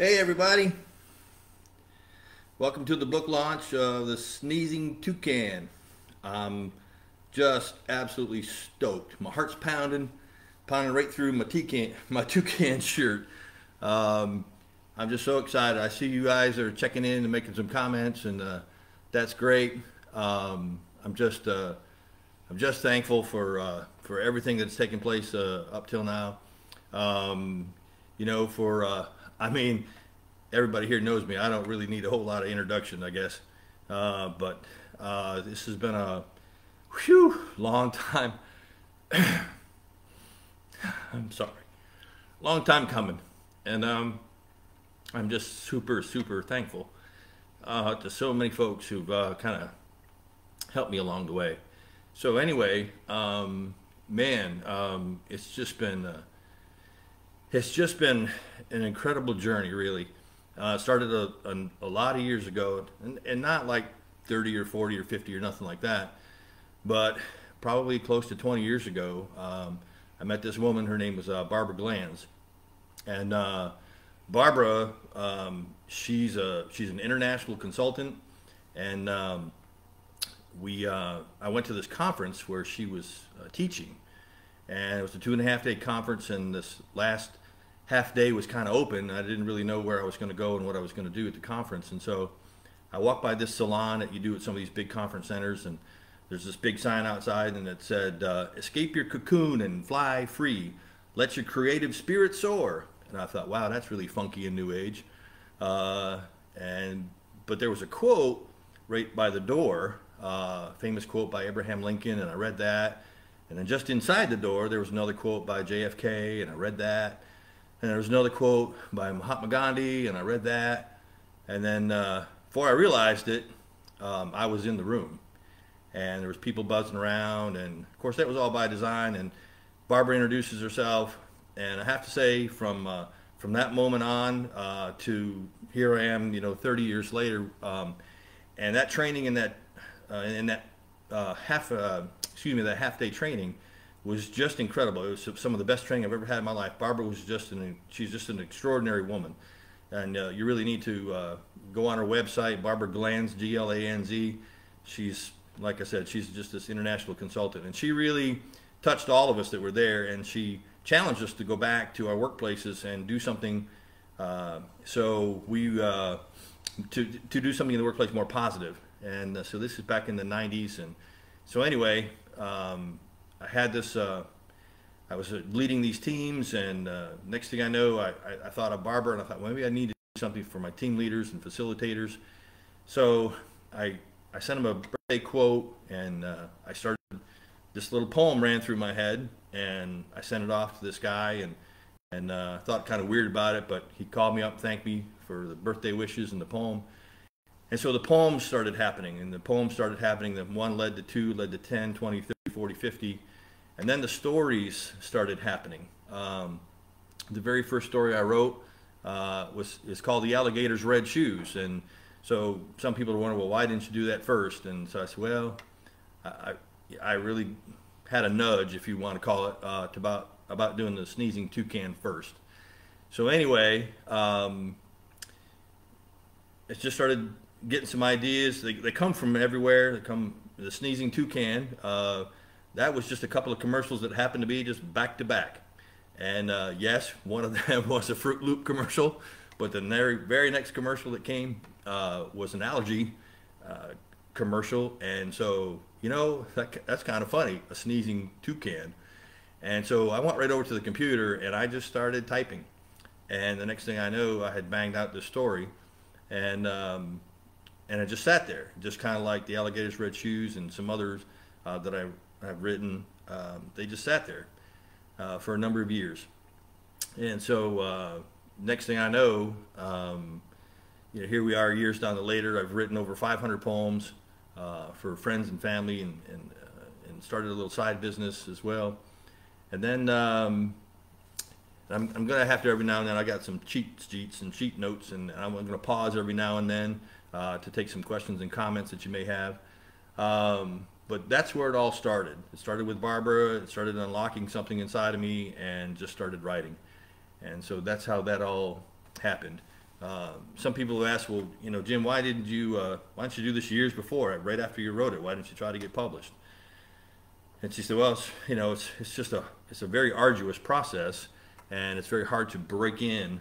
Hey everybody, welcome to the book launch of The Sneezing Toucan. I'm just absolutely stoked. My heart's pounding right through my toucan shirt. Um, I'm just so excited. I see you guys are checking in and making some comments, and that's great. I'm just thankful for everything that's taken place up till now. Um, for I mean, everybody here knows me. I don't really need a whole lot of introduction, I guess. But this has been a long time. I'm sorry, long time coming, and I'm just super thankful to so many folks who've kind of helped me along the way. So anyway, man, it's just been an incredible journey, really. Started a lot of years ago, and not like 30 or 40 or 50 or nothing like that, but probably close to 20 years ago. I met this woman. Her name was Barbara Glanz, and Barbara, she's an international consultant, and I went to this conference where she was teaching, and it was a 2.5 day conference, and this last half day was kind of open. I didn't really know where I was going to go and what I was going to do at the conference, and so I walked by this salon that you do at some of these big conference centers, and there's this big sign outside, and it said, "Escape your cocoon and fly free. Let your creative spirit soar." And I thought, wow, that's really funky and new age. But there was a quote right by the door, famous quote by Abraham Lincoln, and I read that. And then just inside the door, there was another quote by JFK, and I read that. And there was another quote by Mahatma Gandhi, and I read that. And then before I realized it, I was in the room. And there was people buzzing around, and of course that was all by design. And Barbara introduces herself, and I have to say, from that moment on to here I am, 30 years later, and that training in that that half day training was just incredible. It was some of the best training I've ever had in my life. Barbara was she's just an extraordinary woman, and you really need to go on her website, Barbara Glanz, Glanz. She's, like I said, she's just this international consultant, and she really touched all of us that were there, and she challenged us to go back to our workplaces and do something. So we to do something in the workplace more positive, and so this is back in the 90s, and so anyway. I had this, I was leading these teams, and next thing I know, I thought of Barbara, and I thought, well, maybe I need to do something for my team leaders and facilitators. So I sent them a birthday quote, and I started, this little poem ran through my head, and I sent it off to this guy, and thought kind of weird about it, but he called me up, thanked me for the birthday wishes and the poem. And so the poems started happening, and the poems started happening. The one led to 2, led to 10, 20, 30, 40, 50. And then the stories started happening. The very first story I wrote is called "The Alligator's Red Shoes." And so some people are wondering, well, why didn't you do that first? And so I said, well, I really had a nudge, if you want to call it, about doing the Sneezing Toucan first. So anyway, it just started getting some ideas. They come from everywhere. The Sneezing Toucan. That was just a couple of commercials that happened to be just back to back. And yes, one of them was a Fruit Loop commercial, but the very next commercial that came was an allergy commercial. And so, that's kind of funny, a sneezing toucan. And so I went right over to the computer, and I just started typing. And the next thing I know, I had banged out this story. And I just sat there, just kind of like The Alligator's Red Shoes and some others that I've written. They just sat there for a number of years. And so next thing I know, here we are years down the later. I've written over 500 poems for friends and family, and started a little side business as well. And then I'm going to have to, every now and then, I got some cheat sheets and cheat notes, and I'm going to pause every now and then to take some questions and comments that you may have. But that's where it all started. It started with Barbara. It started unlocking something inside of me, and just started writing. And so that's how that all happened. Some people have asked, well, Jim, why didn't you do this years before, right after you wrote it? Why didn't you try to get published? And she said, well, it's a very arduous process, and it's very hard to break in.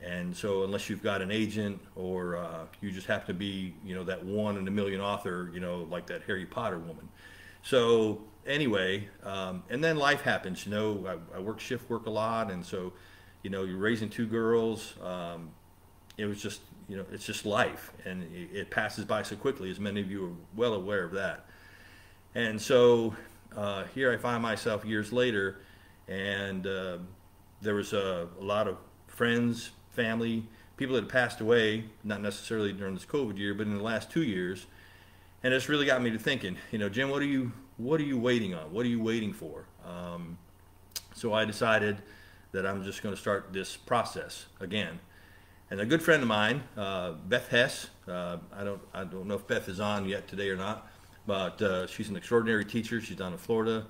And so unless you've got an agent, or you just happen to be, that one in a million author, like that Harry Potter woman. So anyway, and then life happens. I work shift work a lot, and so, you're raising two girls. It was just, it's just life, and it passes by so quickly, as many of you are well aware of that. And so here I find myself years later, and there was a lot of friends, family, people that had passed away, not necessarily during this COVID year, but in the last 2 years, and it's really got me to thinking, Jim, what are you waiting on? What are you waiting for? So I decided that I'm just going to start this process again. And a good friend of mine, Beth Hess, I don't know if Beth is on yet today or not, but she's an extraordinary teacher. She's down in Florida,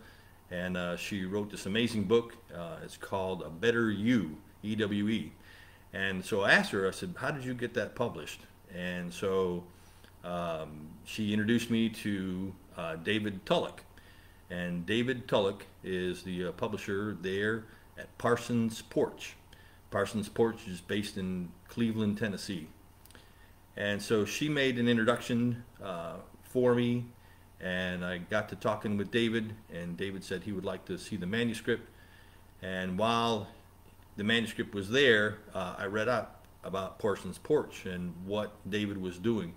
and she wrote this amazing book. It's called A Better You, E-W-E. And so I asked her, I said, how did you get that published? And so she introduced me to David Tulloch. And David Tulloch is the publisher there at Parsons Porch. Parsons Porch is based in Cleveland, Tennessee. And so she made an introduction for me, and I got to talking with David, and David said he would like to see the manuscript. And while the manuscript was there, I read up about Parsons Porch and what David was doing.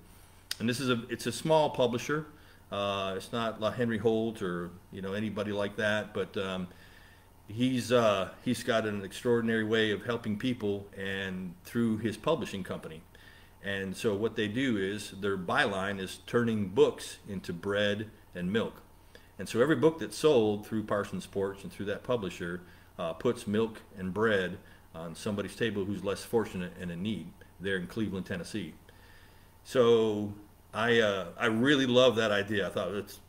And it's a small publisher. It's not like Henry Holt or anybody like that, but he's got an extraordinary way of helping people, and through his publishing company. And so what they do is, their byline is turning books into bread and milk. And so every book that's sold through Parsons Porch and through that publisher puts milk and bread on somebody's table who's less fortunate and in need there in Cleveland, Tennessee. So I really love that idea. I thought,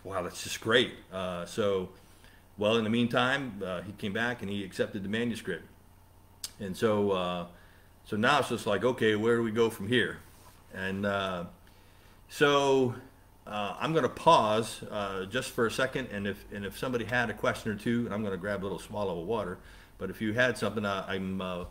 wow, that's just great. Well, in the meantime, he came back and he accepted the manuscript. And so now it's just like, okay, where do we go from here? And so I'm going to pause just for a second, and if somebody had a question or two, and I'm going to grab a little swallow of water, but if you had something, I'm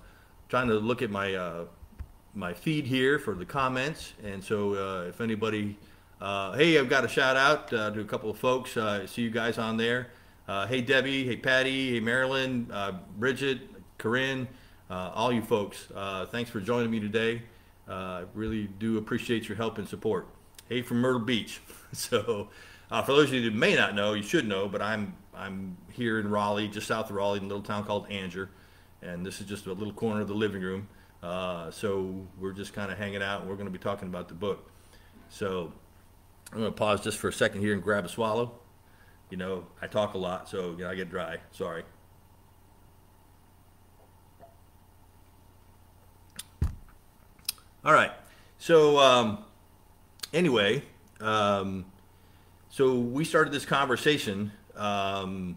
trying to look at my feed here for the comments. And so if anybody, hey, I've got a shout out to a couple of folks. I see you guys on there. Hey Debbie, hey Patty, hey Marilyn, Bridget, Corinne, all you folks, thanks for joining me today. I really do appreciate your help and support. Hey, from Myrtle Beach. So for those of you that may not know, you should know, but I'm here in Raleigh, just south of Raleigh, in a little town called Anger, and this is just a little corner of the living room. So we're just kind of hanging out, and we're going to be talking about the book. So I'm going to pause just for a second here and grab a swallow. I talk a lot, so I get dry. Sorry. All right. So anyway, so we started this conversation. Oh,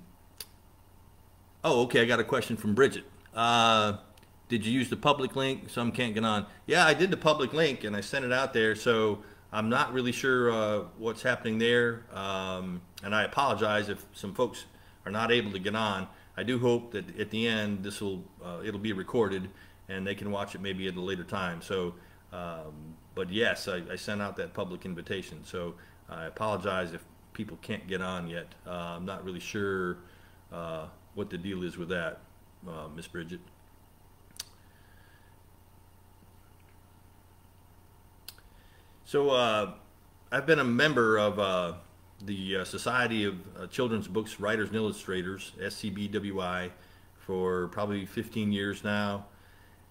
okay. I got a question from Bridget. Did you use the public link? Some can't get on. Yeah, I did the public link, and I sent it out there. So I'm not really sure what's happening there, and I apologize if some folks are not able to get on. I do hope that at the end it'll be recorded, and they can watch it maybe at a later time. So, but yes, I sent out that public invitation. So I apologize if people can't get on yet. I'm not really sure what the deal is with that, Miss Bridget. So I've been a member of the Society of Children's Books Writers and Illustrators, SCBWI, for probably 15 years now.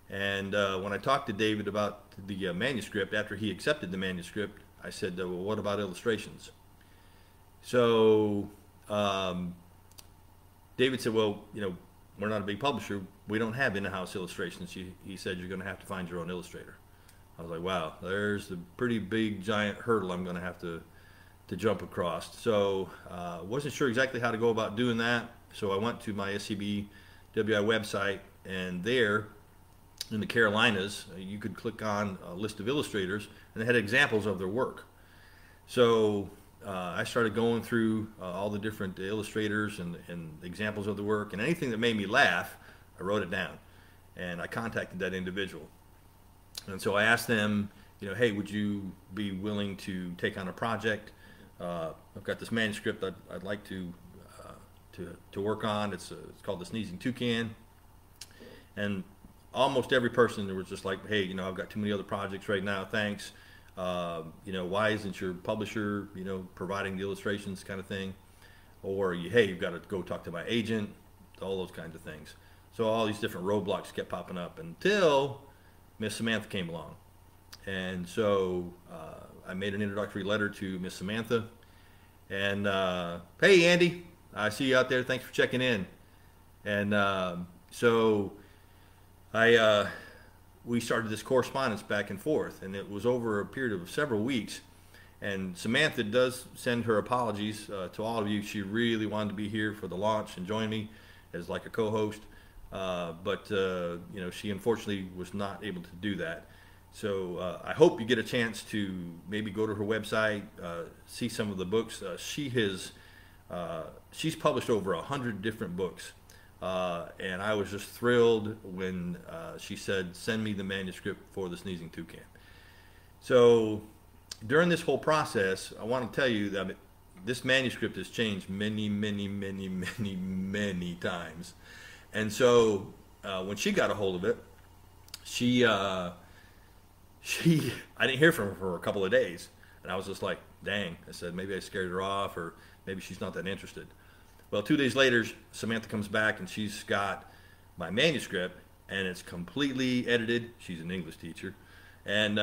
And when I talked to David about the manuscript, after he accepted the manuscript, I said, well, what about illustrations? So David said, well, we're not a big publisher. We don't have in-house illustrations. He said, you're going to have to find your own illustrator. I was like, wow, there's a pretty big, giant hurdle I'm going to have to jump across. So wasn't sure exactly how to go about doing that. So I went to my SCBWI website, and there in the Carolinas, you could click on a list of illustrators, and they had examples of their work. So I started going through all the different illustrators and examples of the work, and anything that made me laugh, I wrote it down. And I contacted that individual. And so I asked them, hey, would you be willing to take on a project? I've got this manuscript I'd like to work on. It's called The Sneezing Toucan. And almost every person was just like, hey, I've got too many other projects right now, thanks. Why isn't your publisher, providing the illustrations, kind of thing? Or, hey, you've got to go talk to my agent, all those kinds of things. So all these different roadblocks kept popping up until Miss Samantha came along. And so I made an introductory letter to Miss Samantha. And, hey, Andy, I see you out there. Thanks for checking in. And so we started this correspondence back and forth, and it was over a period of several weeks. And Samantha does send her apologies to all of you. She really wanted to be here for the launch and join me as like a co-host, but she unfortunately was not able to do that. So I hope you get a chance to maybe go to her website, see some of the books. She's published over 100 different books. And I was just thrilled when she said, send me the manuscript for The Sneezing Toucan. So during this whole process, I want to tell you that this manuscript has changed many, many, many, many, many times. And so when she got a hold of it, I didn't hear from her for a couple of days. And I was just like, dang. I said, maybe I scared her off, or maybe she's not that interested. Well, 2 days later, Samantha comes back and she's got my manuscript, and it's completely edited. She's an English teacher, and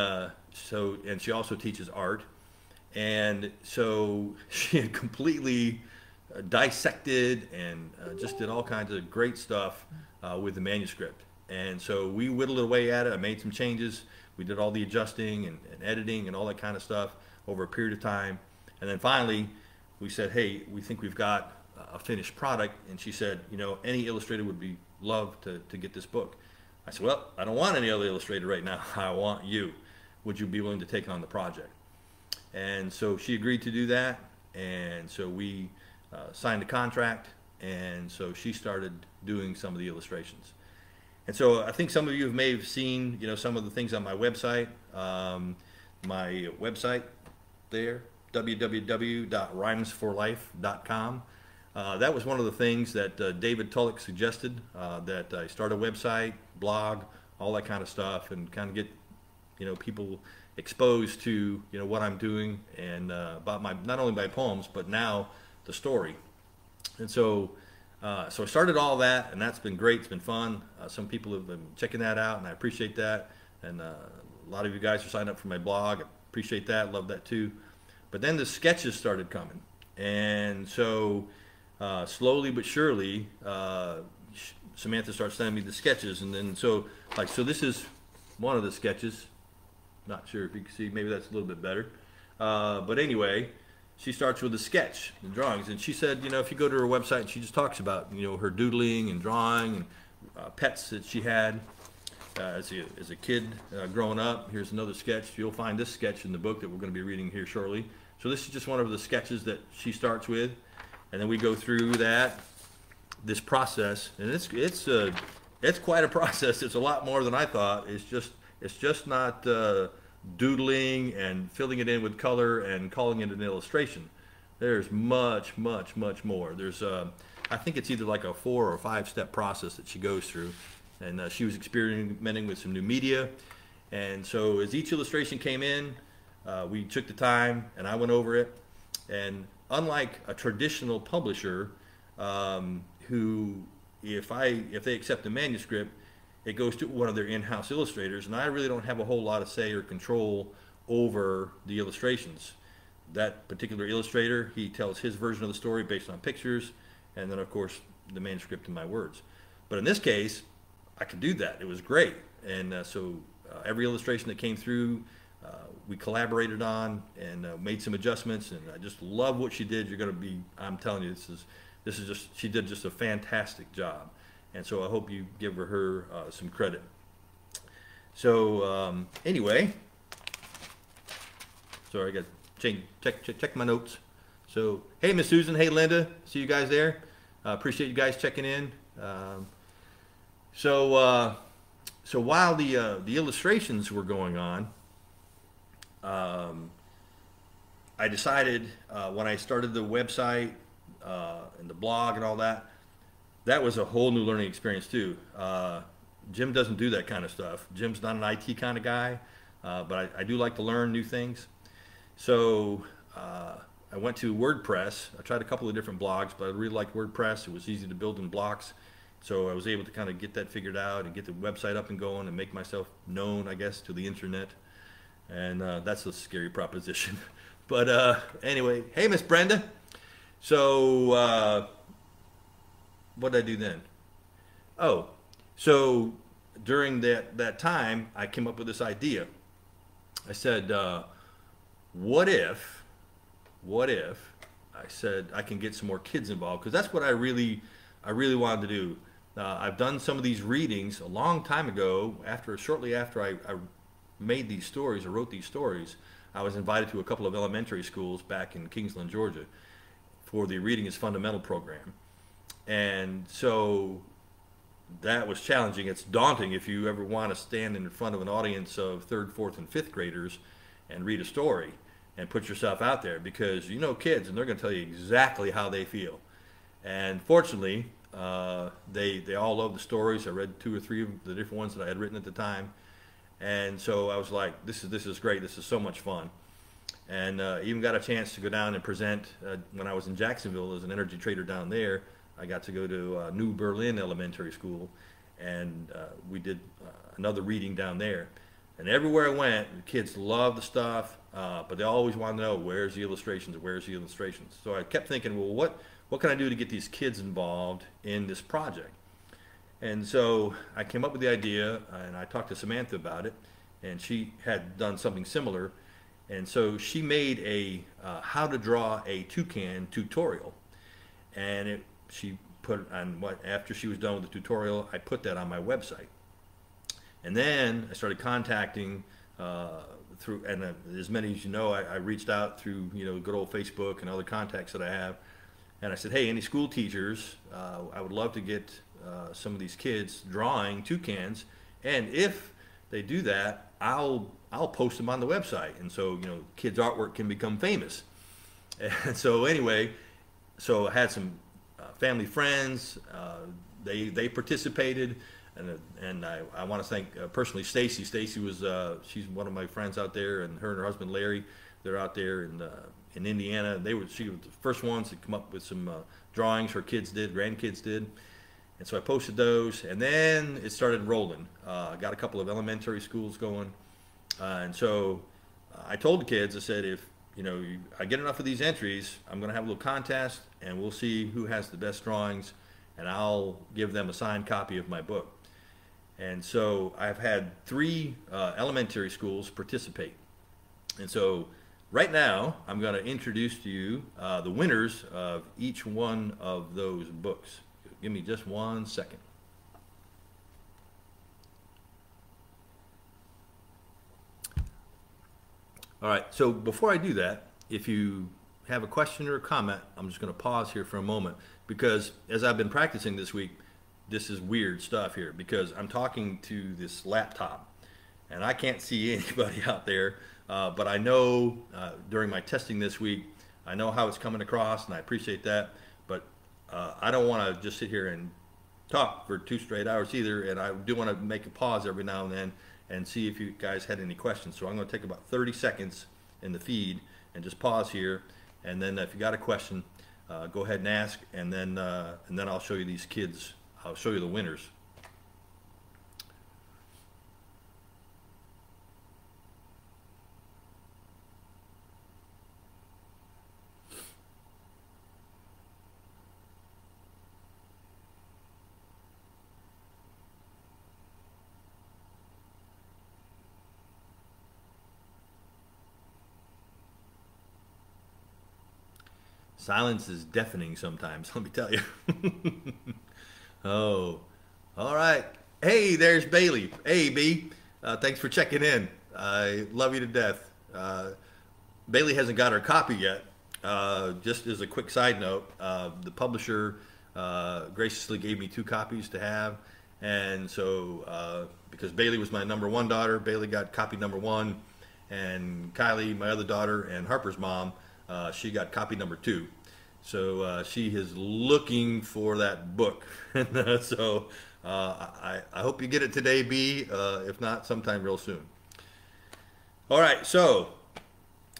she also teaches art, and so she had completely dissected and just did all kinds of great stuff with the manuscript. And so we whittled away at it. I made some changes. We did all the adjusting and editing and all that kind of stuff over a period of time, and then finally we said, hey, we think we've got a finished product. And she said, any illustrator would be love to get this book. I said, well, I don't want any other illustrator right now. I want you. Would you be willing to take on the project? And so she agreed to do that. And so we signed a contract. And so she started doing some of the illustrations. And so I think some of you may have seen, some of the things on my website. My website there, www.rhymesforlife.com. That was one of the things that David Tulloch suggested, that I start a website, blog, all that kind of stuff, and kind of get, people exposed to, what I'm doing, and about not only my poems, but now the story. And so I started all that, and that's been great. It's been fun. Some people have been checking that out, and I appreciate that. And a lot of you guys are signed up for my blog. I appreciate that. Love that too. But then the sketches started coming, and so slowly but surely, Samantha starts sending me the sketches, and then so this is one of the sketches. Not sure if you can see, maybe that's a little bit better. But anyway, she starts with a sketch, the drawings, and she said, if you go to her website, she just talks about, her doodling and drawing and pets that she had as a kid growing up. Here's another sketch. You'll find this sketch in the book that we're going to be reading here shortly. So this is just one of the sketches that she starts with, and then we go through this process, and it's quite a process. It's a lot more than I thought. It's just not doodling and filling it in with color and calling it an illustration. There's much, much, much more. There's I think it's either like a 4 or 5 step process that she goes through, and she was experimenting with some new media. And so as each illustration came in, we took the time and I went over it. And unlike a traditional publisher, who if they accept the manuscript, it goes to one of their in-house illustrators, and I really don't have a whole lot of say or control over the illustrations. That particular illustrator, he tells his version of the story based on pictures, and then of course the manuscript and my words. But in this case, I could do that. It was great. And so every illustration that came through, we collaborated on and made some adjustments, and I just love what she did. You're going to be, I'm telling you, this is just, she did just a fantastic job. And so I hope you give her some credit. So anyway, sorry, I got to check my notes. So hey, Miss Susan, hey Linda, see you guys there. Appreciate you guys checking in. So so while the illustrations were going on, I decided when I started the website and the blog and all that, that was a whole new learning experience too. Jim doesn't do that kind of stuff. Jim's not an IT kind of guy, but I do like to learn new things. So I went to WordPress. I tried a couple of different blogs, but I really liked WordPress. It was easy to build in blocks. So I was able to kind of get that figured out and get the website up and going and make myself known, I guess, to the internet. And that's a scary proposition. But anyway, hey, Miss Brenda. So what did I do then? Oh, so during that time, I came up with this idea. I said, what if I said I can get some more kids involved? Because that's what I really wanted to do. I've done some of these readings a long time ago. Shortly after I made these stories or wrote these stories, I was invited to a couple of elementary schools back in Kingsland, Georgia, for the Reading is Fundamental program. And so that was challenging. It's daunting if you ever want to stand in front of an audience of third, fourth, and fifth graders and read a story and put yourself out there, because you know kids and they're going to tell you exactly how they feel. And fortunately, they all love the stories. I read 2 or 3 of the different ones that I had written at the time, and so I was like, this is great. This is so much fun. And even got a chance to go down and present when I was in Jacksonville as an energy trader down there. I got to go to New Berlin Elementary School, and we did another reading down there. And everywhere I went, the kids loved the stuff, but they always wanted to know, where's the illustrations? Where's the illustrations? So I kept thinking, well, what can I do to get these kids involved in this project? And so I came up with the idea, and I talked to Samantha about it, and she had done something similar. And so she made a how to draw a toucan tutorial, and she put on after she was done with the tutorial, I put that on my website. And then I started contacting through, and as many as you know, I reached out through good old Facebook and other contacts that I have, and I said, hey, any school teachers, I would love to get some of these kids drawing toucans, and if they do that, I'll post them on the website, and so kids' artwork can become famous. And so anyway, so I had some family friends, they participated, and I want to thank personally Stacy. Stacy was she's one of my friends out there, and her husband Larry, they're out there in Indiana. She was the first ones to come up with some drawings her kids did, grandkids did. And so I posted those, and then it started rolling. I got a couple of elementary schools going, and so I told the kids, I said, if I get enough of these entries, I'm going to have a little contest, and we'll see who has the best drawings, and I'll give them a signed copy of my book. And so I've had 3 elementary schools participate. And so right now I'm going to introduce to you the winners of each one of those books. Give me just 1 second. All right, so before I do that, if you have a question or a comment, I'm just going to pause here for a moment, because as I've been practicing this week, this is weird stuff here, because I'm talking to this laptop and I can't see anybody out there, but I know during my testing this week, I know how it's coming across, and I appreciate that, but I don't want to just sit here and talk for 2 straight hours either, and I do want to make a pause every now and then and see if you guys had any questions. So I'm going to take about 30 seconds in the feed and just pause here, and then if you got a question, go ahead and ask, and then I'll show you these kids. I'll show you the winners. Silence is deafening sometimes, let me tell you. Oh, all right. Hey, there's Bailey. Hey, B. Thanks for checking in. I love you to death. Bailey hasn't got her copy yet. Just as a quick side note, the publisher graciously gave me 2 copies to have. And so, because Bailey was my #1 daughter, Bailey got copy #1. And Kylie, my other daughter, and Harper's mom, she got copy #2. So she is looking for that book. So I hope you get it today, B. If not, sometime real soon. All right, so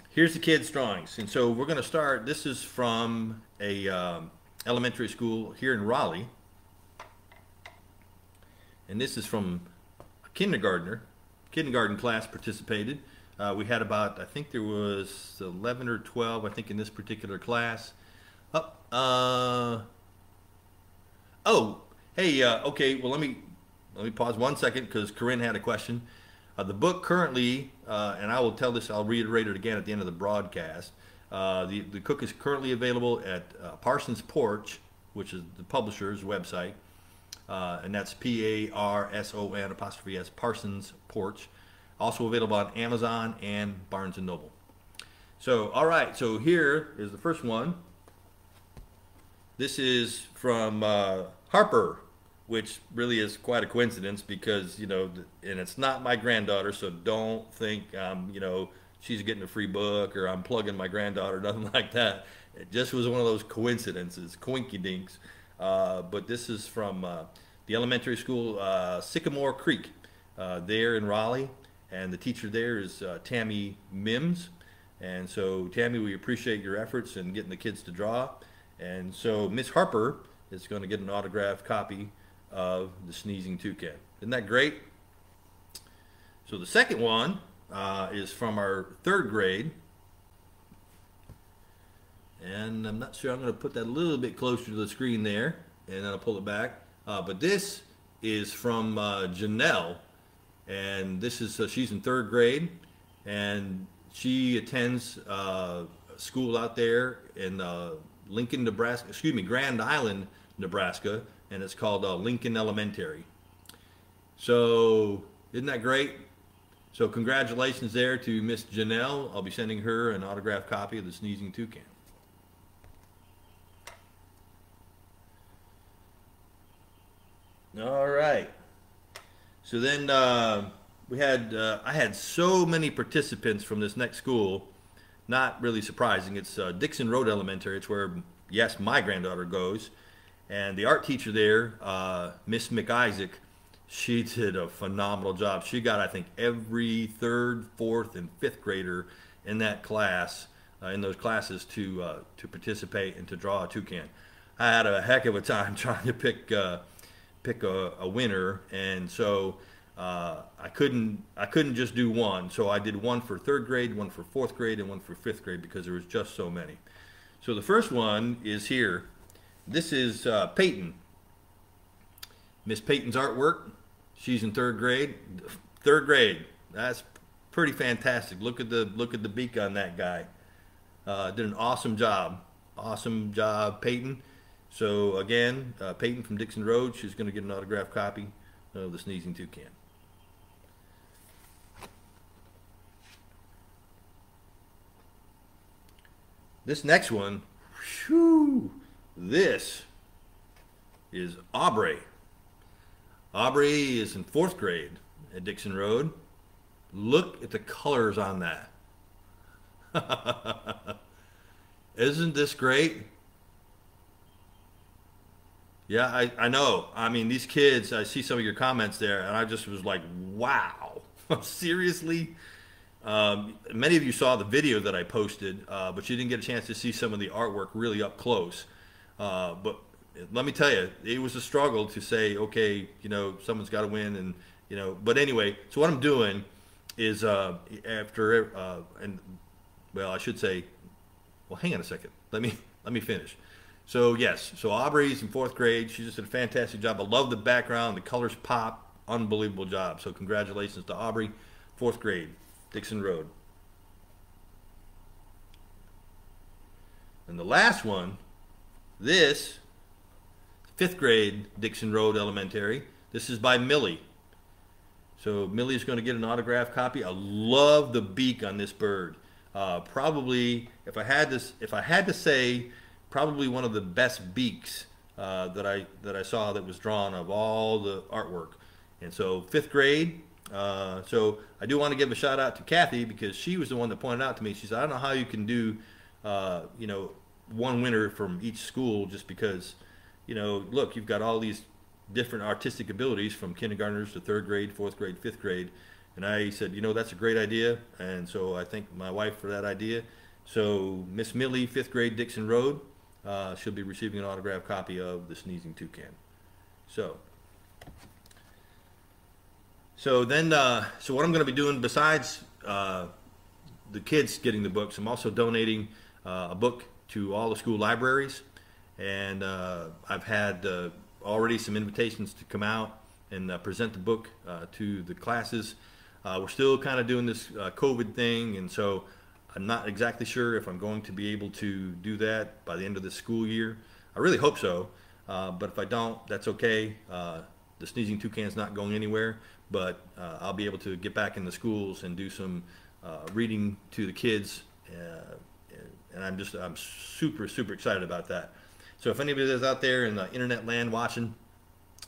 here's the kids' drawings. And so we're going to start. This is from a elementary school here in Raleigh. And this is from a kindergartner. Kindergarten class participated. We had about, I think there was 11 or 12, I think, in this particular class. Oh, hey, okay, well, let me pause 1 second because Corinne had a question. The book currently, and I will tell this, I'll reiterate it again at the end of the broadcast. The book is currently available at Parsons Porch, which is the publisher's website, and that's PARSON', Parsons Porch. Also available on Amazon and Barnes & Noble. So, all right, so here is the first one. This is from Harper, which really is quite a coincidence because, you know, and it's not my granddaughter, so don't think, you know, she's getting a free book or I'm plugging my granddaughter, nothing like that. It just was one of those coincidences, coinky-dinks. But this is from the elementary school, Sycamore Creek, there in Raleigh. And the teacher there is Tammy Mims. And so, Tammy, we appreciate your efforts in getting the kids to draw. And so, Miss Harper is going to get an autographed copy of The Sneezing Toucan. Isn't that great? So, the second one is from our 3rd grade. And I'm not sure, I'm going to put that a little bit closer to the screen there. And then I'll pull it back. But this is from Janelle. And this is, she's in 3rd grade, and she attends school out there in Lincoln, Nebraska, Grand Island, Nebraska, and it's called Lincoln Elementary. So, isn't that great? So, congratulations there to Miss Janelle. I'll be sending her an autographed copy of The Sneezing Toucan. All right. So then we had I had so many participants from this next school. Not really surprising. It's Dixon Road Elementary. It's where, yes, my granddaughter goes. And the art teacher there, Miss McIsaac, she did a phenomenal job. She got, I think, every 3rd, 4th, and 5th grader in that class, in those classes, to participate and to draw a toucan. I had a heck of a time trying to pick a winner, and so I couldn't just do one. So I did one for 3rd grade, one for 4th grade, and one for 5th grade because there was just so many. So the first one is here. This is Peyton. Miss Peyton's artwork. She's in 3rd grade. 3rd grade. That's pretty fantastic. Look at the beak on that guy. Did an awesome job. Awesome job, Peyton. So again, Peyton from Dixon Road, she's going to get an autographed copy of The Sneezing Toucan. This next one, whew, this is Aubrey. Aubrey is in 4th grade at Dixon Road. Look at the colors on that. Isn't this great? Yeah, I know. I mean, these kids, I see some of your comments there, and I just was like, wow. Seriously? Many of you saw the video that I posted, but you didn't get a chance to see some of the artwork really up close. But let me tell you, it was a struggle to say, okay, you know, someone's got to win, and, you know. But anyway, so what I'm doing is after, and, well, I should say, well, hang on a second. Let me finish. So yes, so Aubrey's in 4th grade. She just did a fantastic job. I love the background. The colors pop. Unbelievable job. So congratulations to Aubrey, 4th grade, Dixon Road. And the last one, this, 5th grade, Dixon Road Elementary. This is by Millie. So Millie's going to get an autographed copy. I love the beak on this bird. Probably, if I had to say, probably one of the best beaks that I saw that was drawn of all the artwork. And so 5th grade. So I do want to give a shout out to Kathy, because she was the one that pointed out to me. She said, I don't know how you can do, you know, one winner from each school, just because, you know, look, you've got all these different artistic abilities from kindergartners to 3rd grade, 4th grade, 5th grade. And I said, you know, that's a great idea. And so I thank my wife for that idea. So Miss Millie, 5th grade, Dixon Road, she'll be receiving an autographed copy of The Sneezing Toucan. So then, so what I'm going to be doing besides the kids getting the books, I'm also donating a book to all the school libraries. And I've had already some invitations to come out and present the book to the classes. We're still kind of doing this COVID thing, and so I'm not exactly sure if I'm going to be able to do that by the end of this school year. I really hope so, but if I don't, that's okay. The Sneezing Toucan's not going anywhere, but I'll be able to get back in the schools and do some reading to the kids, and I'm super excited about that. So if anybody is out there in the internet land watching,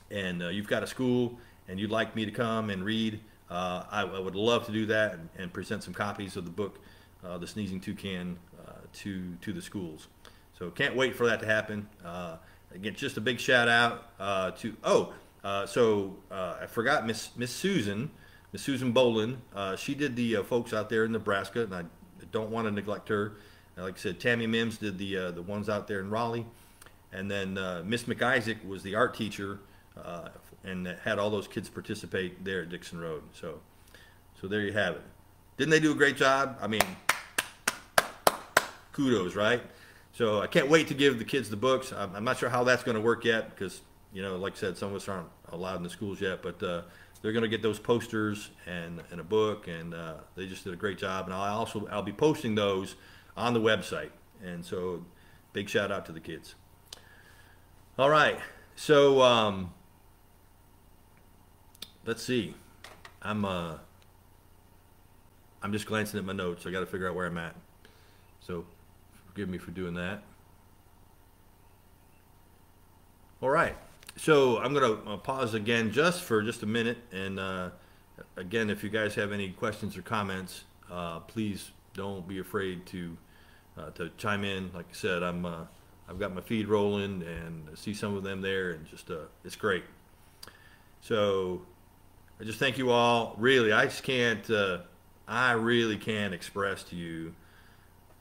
and you've got a school and you'd like me to come and read, I would love to do that and present some copies of the book, The Sneezing Toucan, to the schools. So can't wait for that to happen. Again, just a big shout out to I forgot Miss Susan Boland. She did the folks out there in Nebraska, and I don't want to neglect her. Like I said, Tammy Mims did the ones out there in Raleigh, and then Miss McIsaac was the art teacher, and had all those kids participate there at Dixon Road. So there you have it. Didn't they do a great job? I mean, kudos, right? So I can't wait to give the kids the books. I'm not sure how that's going to work yet, because, you know, like I said, some of us aren't allowed in the schools yet, but they're going to get those posters and a book, and they just did a great job. And I'll be posting those on the website, and so big shout out to the kids. All right, so let's see. I'm just glancing at my notes. I got to figure out where I'm at. So forgive me for doing that. All right. So I'm going to pause again just for a minute. And again, if you guys have any questions or comments, please don't be afraid to chime in. Like I said, I've got my feed rolling, and I see some of them there, and just it's great. So I just thank you all. Really, I really can't express to you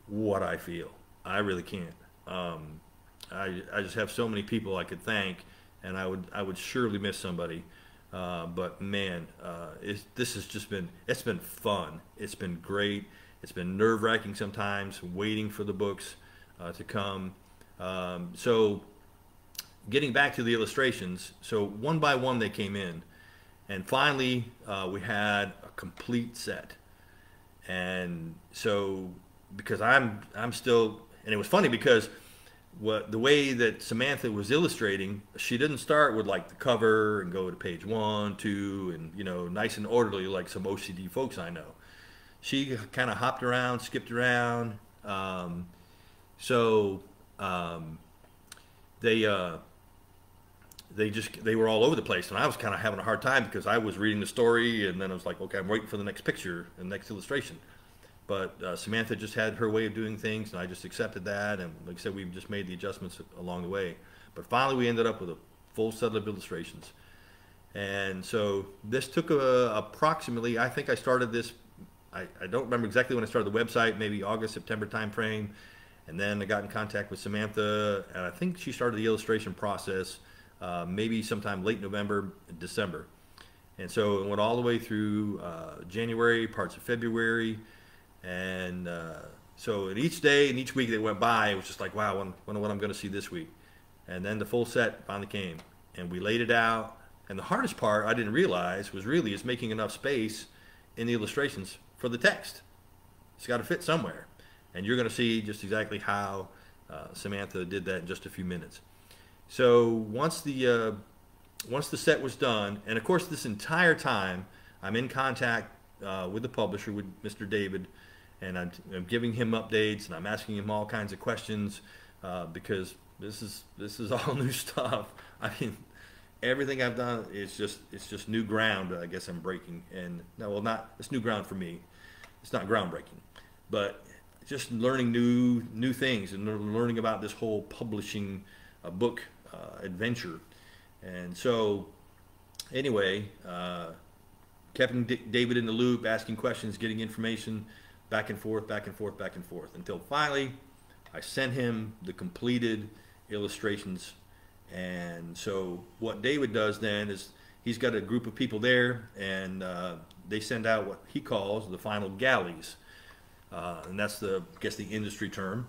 what I feel. I really can't. I just have so many people I could thank, and I would surely miss somebody. But man, this has just been, it's been fun. It's been great. It's been nerve-wracking sometimes, waiting for the books to come. So getting back to the illustrations, so one by one they came in, and finally we had a complete set. And so, because I'm still, and it was funny because the way that Samantha was illustrating, she didn't start with like the cover and go to page 1, 2, and, you know, nice and orderly like some OCD folks I know. She kind of hopped around, skipped around. They were all over the place, and I was kind of having a hard time because I was reading the story, and then I was like, okay, I'm waiting for the next picture and the next illustration. But Samantha just had her way of doing things, and I just accepted that, and like I said, we've just made the adjustments along the way. But finally we ended up with a full set of illustrations. And so this took approximately, I think I started this, I don't remember exactly when I started the website, maybe August, September time frame. And then I got in contact with Samantha, and I think she started the illustration process maybe sometime late November, December. And so it went all the way through January, parts of February. And so in each day and each week that went by, it was just like, wow, I wonder what I'm going to see this week. And then the full set finally came, and we laid it out. And the hardest part I didn't realize was really is making enough space in the illustrations for the text. It's got to fit somewhere. And you're going to see just exactly how Samantha did that in just a few minutes. So once the set was done, and of course this entire time I'm in contact with the publisher, with Mr. David, and I'm giving him updates, and I'm asking him all kinds of questions because this is all new stuff. I mean, everything I've done is just new ground. I guess I'm breaking, and no, well, not it's new ground for me. It's not groundbreaking, but just learning new things and learning about this whole publishing book adventure. And so, anyway, kept David in the loop, asking questions, getting information, back and forth, back and forth, back and forth, until finally I sent him the completed illustrations. And so what David does then is he's got a group of people there, and they send out what he calls the final galleys, and that's I guess the industry term.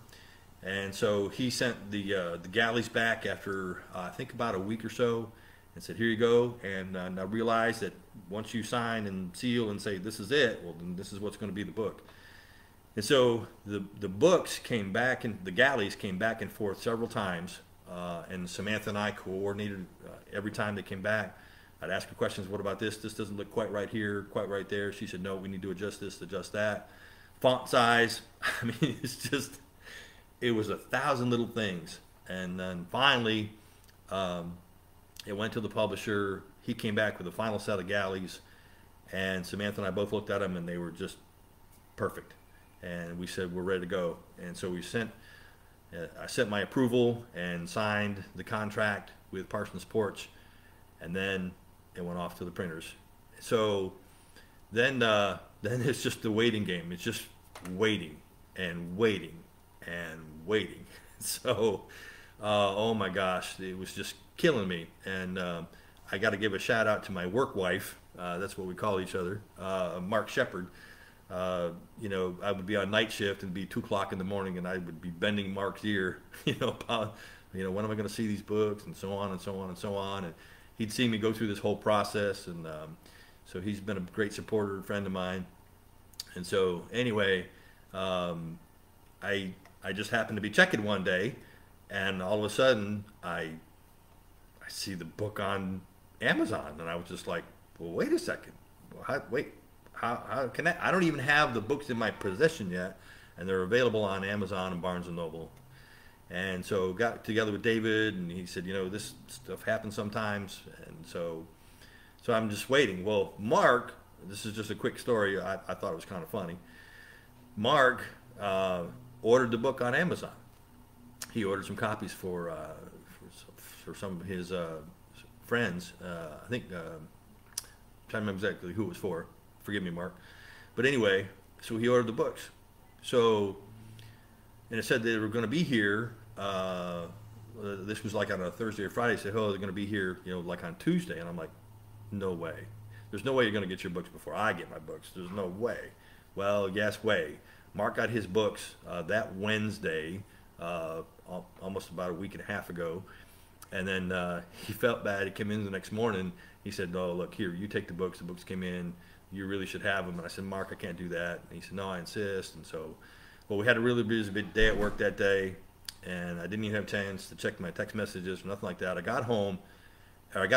And so he sent the galleys back after I think about a week or so, and said, "Here you go." And I realized that once you sign and seal and say this is it, well, then this is what's going to be the book. And so the books came back, and the galleys came back and forth several times, and Samantha and I coordinated every time they came back. I'd ask her questions. What about this? This doesn't look quite right here, quite right there. She said, no, we need to adjust this, adjust that. Font size. I mean, it was 1,000 little things. And then finally, it went to the publisher. He came back with a final set of galleys, and Samantha and I both looked at them, and they were just perfect. And we said, we're ready to go. And so I sent my approval and signed the contract with Parsons Porch, and then it went off to the printers. So then it's just the waiting game. It's just waiting and waiting and waiting. So, oh my gosh, it was just killing me. And I got to give a shout out to my work wife. That's what we call each other, Mark Shepard. You know, I would be on night shift and it'd be 2 o'clock in the morning, and I would be bending Mark's ear, about, when am I going to see these books, and so on and so on and so on. And he'd see me go through this whole process, and so he's been a great supporter and friend of mine. And so anyway, I just happened to be checking one day, and all of a sudden I see the book on Amazon, and I was just like, well, wait a second, how can I don't even have the books in my possession yet, and they're available on Amazon and Barnes & Noble. And so got together with David, and he said, this stuff happens sometimes, and so I'm just waiting. Well, Mark, this is just a quick story. I thought it was kind of funny. Mark ordered the book on Amazon. He ordered some copies for some of his friends. I think I'm trying to remember exactly who it was for. Forgive me, Mark. But anyway, so he ordered the books. So, and it said they were going to be here. This was like on a Thursday or Friday. He said, oh, they're going to be here, like on Tuesday. And I'm like, no way. There's no way you're going to get your books before I get my books. There's no way. Well, yes way. Mark got his books that Wednesday, almost about a week and a half ago. And then he felt bad. He came in the next morning. He said, oh, look, here, you take the books. The books came in. You really should have them. And I said, Mark, I can't do that. And he said, no, I insist. And so, well, we had a really busy day at work that day, and I didn't even have a chance to check my text messages or nothing like that. I got home, and I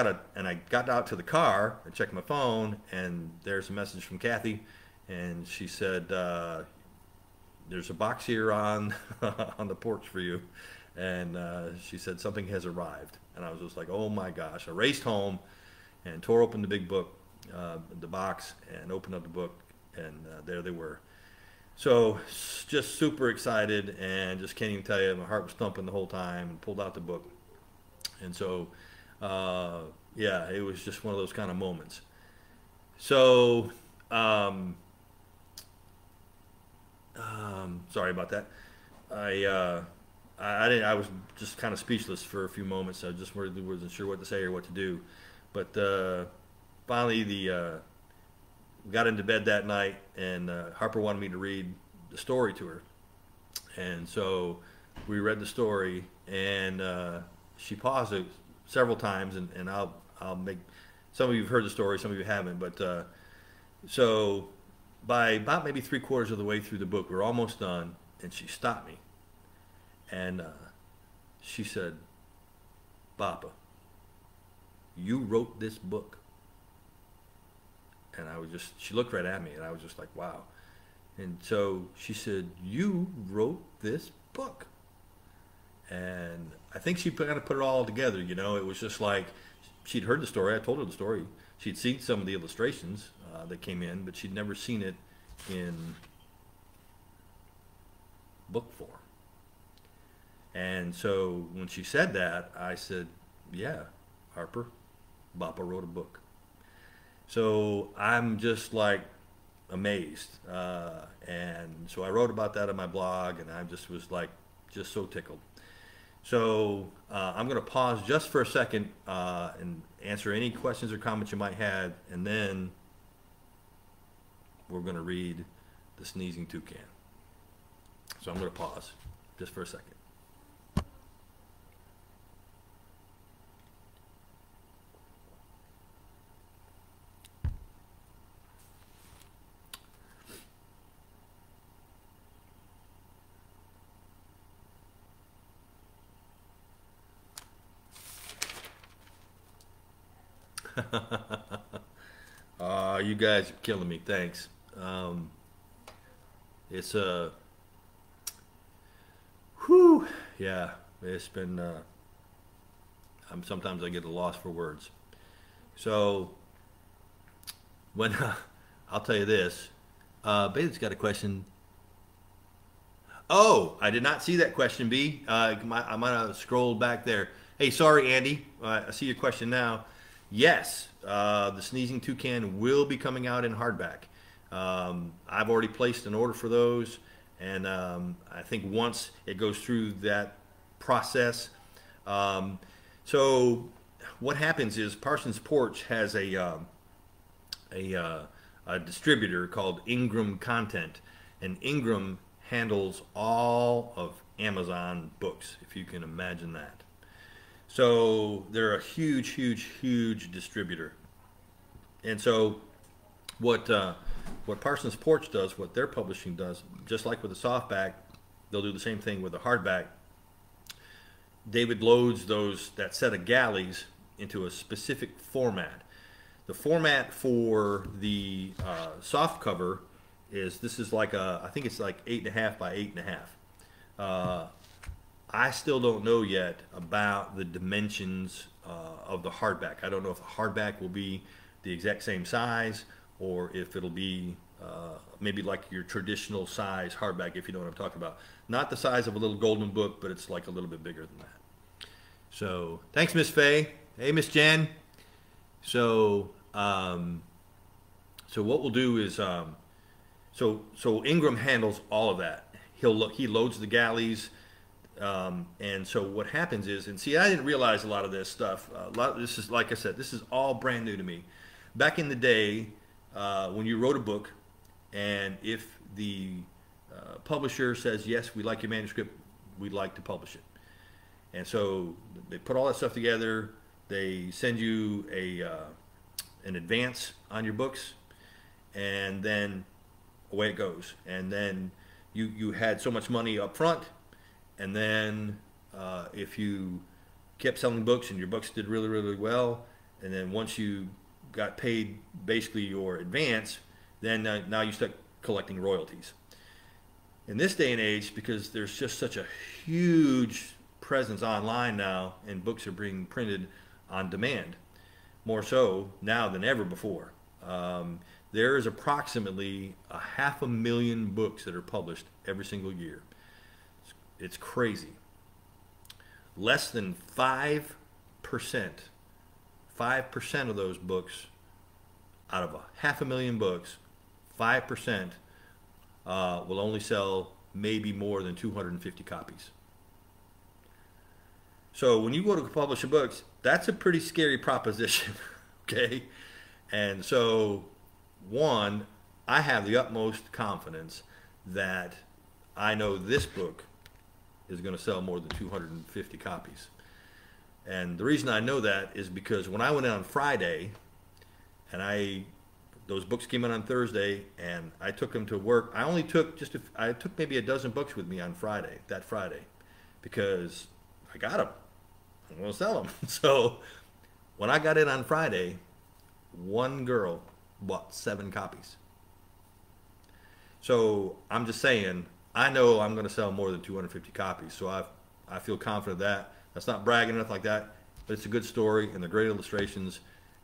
got out to the car and checked my phone, and there's a message from Kathy, and she said, there's a box here on on the porch for you. And she said something has arrived. And I was just like, oh my gosh. I raced home and tore open the big book, the box, and opened up the book, and there they were. So just super excited, and just can't even tell you, my heart was thumping the whole time, and pulled out the book. And so, yeah, it was just one of those kind of moments. So, sorry about that. I was just kind of speechless for a few moments. I just really wasn't sure what to say or what to do. But finally, we got into bed that night, and Harper wanted me to read the story to her. And so we read the story, and she paused it several times, and I'll make, some of you have heard the story, some of you haven't, but so by about maybe 3/4 of the way through the book, we're almost done, and she stopped me. And she said, Papa, you wrote this book? And she looked right at me, and I was just like, wow. And so she said, "You wrote this book." And I think she kind of put it all together. It was just like she'd heard the story. I told her the story. She'd seen some of the illustrations that came in, but she'd never seen it in book form. And so when she said that, I said, "Yeah, Harper, Bappa wrote a book." So I'm just like amazed. And so I wrote about that on my blog, and I just was like, just so tickled. So I'm going to pause just for a second and answer any questions or comments you might have, and then we're going to read The Sneezing Toucan. So I'm going to pause just for a second. You guys are killing me. Thanks. It's whew, yeah. It's been. Sometimes I get a loss for words. So when I'll tell you this, Bailey's got a question. Oh, I did not see that question, B. I might have scrolled back there. Hey, sorry, Andy. I see your question now. Yes, the Sneezing Toucan will be coming out in hardback. I've already placed an order for those, and I think once it goes through that process. So what happens is Parsons Porch has a distributor called Ingram Content, and Ingram handles all of Amazon books, if you can imagine that. So they're a huge, huge, huge distributor. And so what Parsons Porch does, what their publishing does, just like with the softback, they'll do the same thing with the hardback. David loads that set of galleys into a specific format. The format for the soft cover this is like I think it's like 8.5 by 8.5. I still don't know yet about the dimensions of the hardback. I don't know if the hardback will be the exact same size, or if it'll be maybe like your traditional size hardback, if you know what I'm talking about. Not the size of a little golden book, but it's like a little bit bigger than that. So thanks, Miss Faye. Hey, Miss Jen. So so what we'll do is so Ingram handles all of that. He loads the galleys. And so what happens is, and see, I didn't realize a lot of this stuff. This is, like I said, this is all brand new to me. Back in the day, when you wrote a book, and if the publisher says, yes, we like your manuscript, we'd like to publish it. And so they put all that stuff together. They send you an advance on your books, and then away it goes. And then you had so much money up front. And then if you kept selling books and your books did really, really well, and then once you got paid basically your advance, then now you start collecting royalties. In this day and age, because there's just such a huge presence online now, and books are being printed on demand, more so now than ever before. There is approximately 500,000 books that are published every single year. It's crazy. Less than 5% of those books, out of 500,000 books, 5% will only sell maybe more than 250 copies. So when you go to publish a book, that's a pretty scary proposition, okay? And so, one, I have the utmost confidence that I know this book is going to sell more than 250 copies. And the reason I know that is because when I went in on Friday, and those books came in on Thursday, and I took them to work. I only took I took maybe a dozen books with me on that Friday, because I got them. I'm going to sell them. So when I got in on Friday, one girl bought 7 copies. So I'm just saying, I know I'm going to sell more than 250 copies. So I feel confident of that. That's not bragging or nothing like that, but it's a good story and they're great illustrations.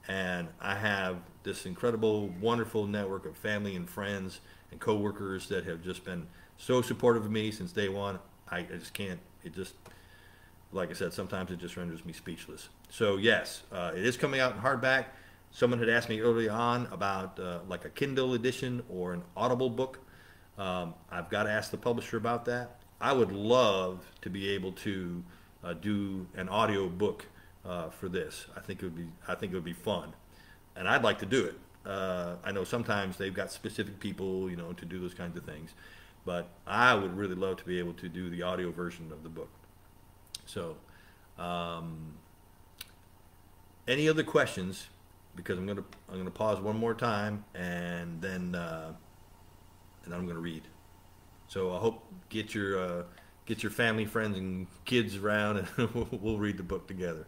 And I have this incredible, wonderful network of family and friends and coworkers that have just been so supportive of me since day one. I just can't. It just, like I said, sometimes it just renders me speechless. So yes, it is coming out in hardback. Someone had asked me early on about like a Kindle edition or an Audible book. I've got to ask the publisher about that. I would love to be able to do an audio book for this. I think it would be fun, and I'd like to do it. I know sometimes they've got specific people, you know, to do those kinds of things, but I would really love to be able to do the audio version of the book. So, any other questions? Because I'm gonna pause one more time, and then I'm gonna read. So I hope get your family, friends, and kids around, and we'll read the book together.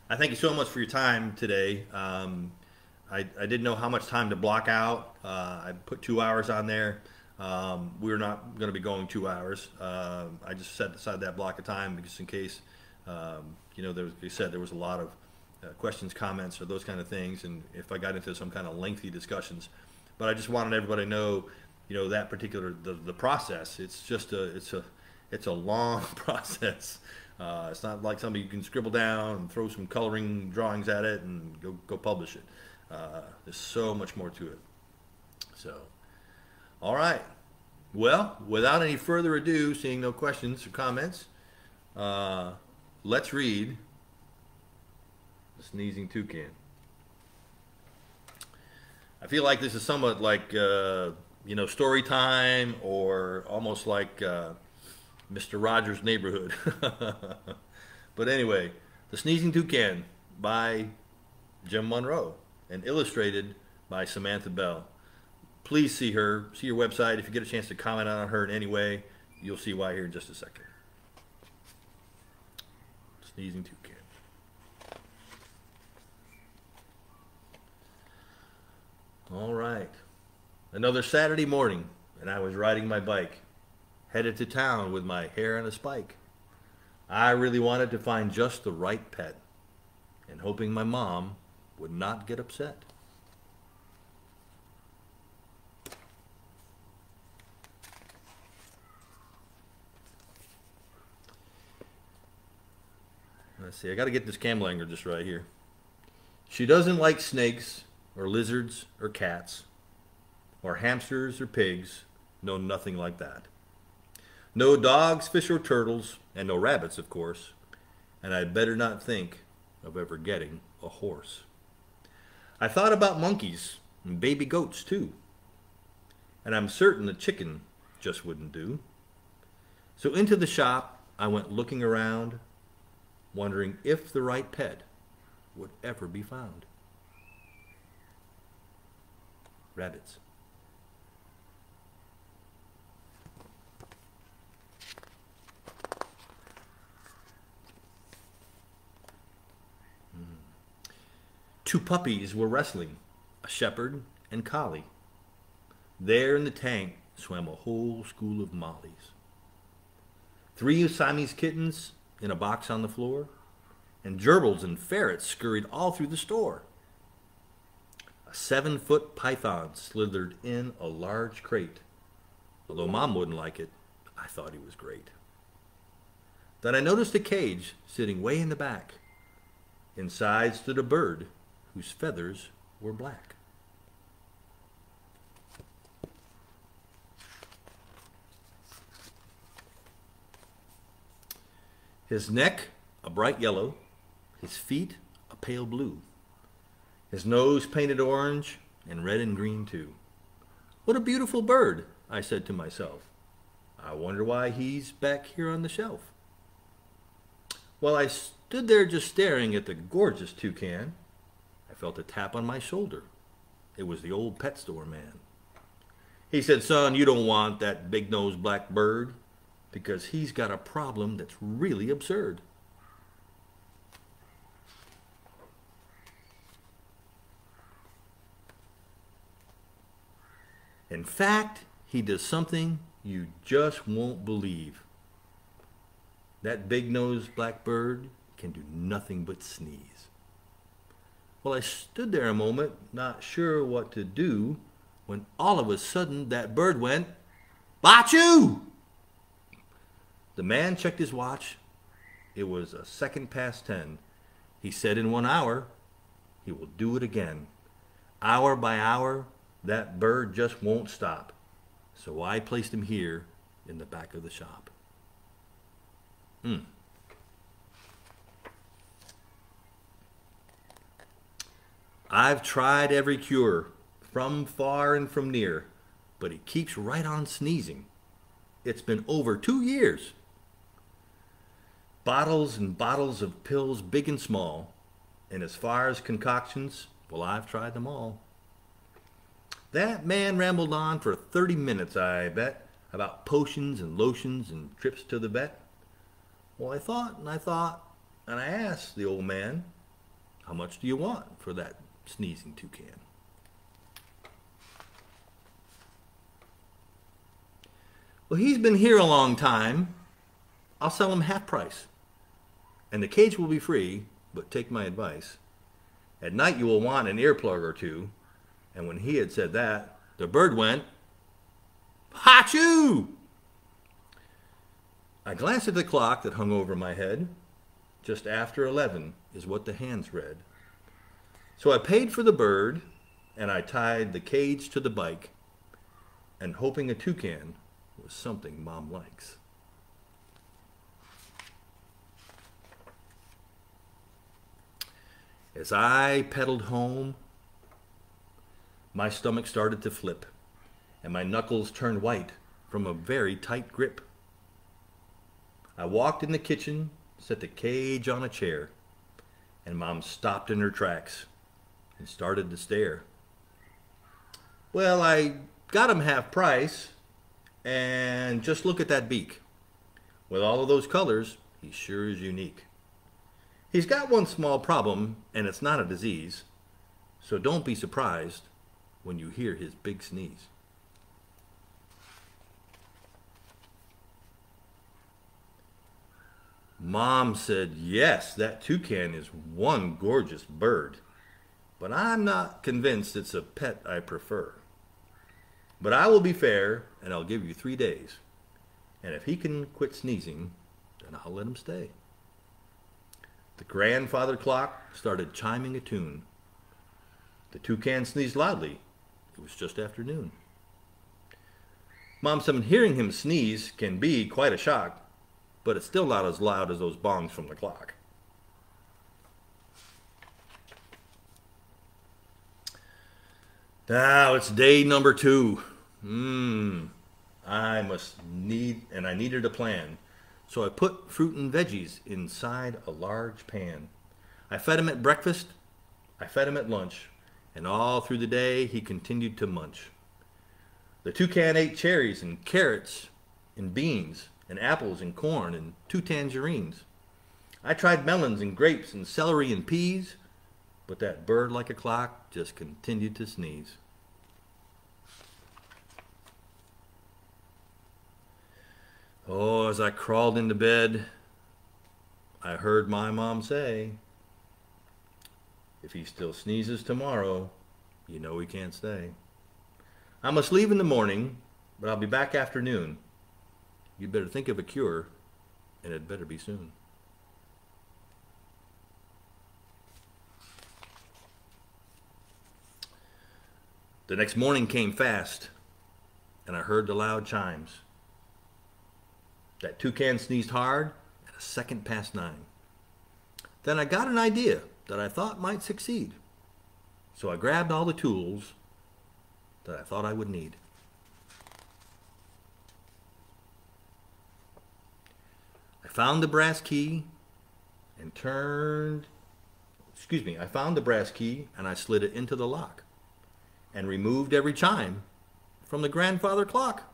I thank you so much for your time today. I didn't know how much time to block out. I put 2 hours on there. We're not going to be going 2 hours. I just set aside that block of time because in case, you know, like you said, there was a lot of questions, comments, or those kind of things, and if I got into some kind of lengthy discussions. But I just wanted everybody to know, you know, that particular the process. It's just it's a long process. It's not like something you can scribble down and throw some coloring drawings at it and go publish it. There's so much more to it. So, all right. Well, without any further ado, seeing no questions or comments, let's read The Sneezing Toucan. I feel like this is somewhat like, you know, story time, or almost like Mr. Rogers' Neighborhood. But anyway, The Sneezing Toucan by Jim Monroe and illustrated by Samantha Bell. Please see her, see your website. If you get a chance to comment on her in any way, you'll see why here in just a second. Sneezing Toucan. All right. Another Saturday morning, and I was riding my bike, headed to town with my hair on a spike. I really wanted to find just the right pet, and hoping my mom would not get upset. Let's see, I got to get this camel angle just right here. She doesn't like snakes or lizards or cats or hamsters or pigs. No, nothing like that. No dogs, fish, or turtles, and no rabbits, of course. And I'd better not think of ever getting a horse. I thought about monkeys and baby goats, too. And I'm certain a chicken just wouldn't do. So into the shop I went looking around, wondering if the right pet would ever be found. Rabbits. Two puppies were wrestling, a shepherd and collie. There in the tank swam a whole school of mollies. 3 Siamese kittens in a box on the floor, and gerbils and ferrets scurried all through the store. A 7-foot python slithered in a large crate. Although Mom wouldn't like it, I thought he was great. Then I noticed a cage sitting way in the back. Inside stood a bird whose feathers were black. His neck a bright yellow, his feet a pale blue, his nose painted orange and red and green too. What a beautiful bird, I said to myself. I wonder why he's back here on the shelf. While I stood there just staring at the gorgeous toucan, I felt a tap on my shoulder. It was the old pet store man. He said, "Son, you don't want that big-nosed black bird. because he's got a problem that's really absurd. In fact, he does something you just won't believe. That big-nosed blackbird can do nothing but sneeze. Well, I stood there a moment, not sure what to do, when all of a sudden that bird went, "Bachoo!" The man checked his watch. It was a second past 10. He said in 1 hour, he will do it again. Hour by hour, that bird just won't stop. So I placed him here in the back of the shop. I've tried every cure, from far and from near, but he keeps right on sneezing. It's been over 2 years. Bottles and bottles of pills, big and small, and as far as concoctions, well, I've tried them all. That man rambled on for 30 minutes, I bet, about potions and lotions and trips to the vet. Well, I thought, and I asked the old man, "How much do you want for that sneezing toucan?" "Well, he's been here a long time. I'll sell him half price. And the cage will be free, but take my advice. At night you will want an earplug or two." And when he had said that, the bird went, "Hachoo!" I glanced at the clock that hung over my head. Just after 11 is what the hands read. So I paid for the bird, and I tied the cage to the bike, and hoping a toucan was something Mom likes. As I pedaled home, my stomach started to flip, and my knuckles turned white from a very tight grip. I walked in the kitchen, set the cage on a chair, and Mom stopped in her tracks and started to stare. "Well, I got him half price, and just look at that beak. With all of those colors, he sure is unique. He's got one small problem, and it's not a disease, so don't be surprised when you hear his big sneeze." Mom said, "Yes, that toucan is one gorgeous bird, but I'm not convinced it's a pet I prefer. But I will be fair, and I'll give you 3 days, and if he can quit sneezing, then I'll let him stay." The grandfather clock started chiming a tune. The toucan sneezed loudly. It was just after noon. Mom said hearing him sneeze can be quite a shock, but it's still not as loud as those bongs from the clock. Now it's day number 2. I needed a plan. So I put fruit and veggies inside a large pan. I fed him at breakfast, I fed him at lunch, and all through the day he continued to munch. The toucan ate cherries and carrots and beans and apples and corn and 2 tangerines. I tried melons and grapes and celery and peas, but that bird like a clock just continued to sneeze. Oh, as I crawled into bed, I heard my mom say, "If he still sneezes tomorrow, you know he can't stay. I must leave in the morning, but I'll be back afternoon. You'd better think of a cure, and it better be soon." The next morning came fast, and I heard the loud chimes. That toucan sneezed hard at a second past 9. Then I got an idea that I thought might succeed. So I grabbed all the tools that I thought I would need. I found the brass key and I found the brass key and I slid it into the lock and removed every chime from the grandfather clock.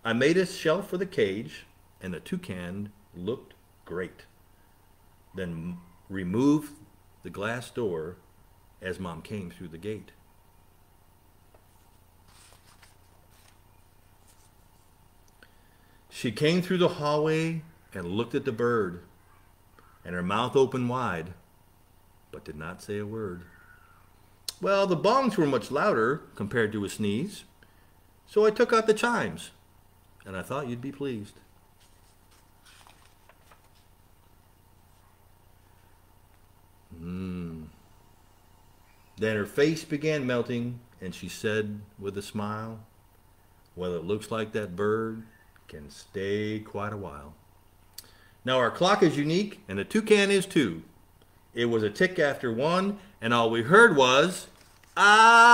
I made a shelf for the cage, and the toucan looked great. Then removed the glass door as Mom came through the gate. She came through the hallway and looked at the bird, and her mouth opened wide, but did not say a word. Well, the bongs were much louder compared to a sneeze, so I took out the chimes, and I thought you'd be pleased. Then her face began melting, and she said with a smile, well, it looks like that bird can stay quite a while. Now our clock is unique, and the toucan is too. It was a tick after 1, and all we heard was, achoo!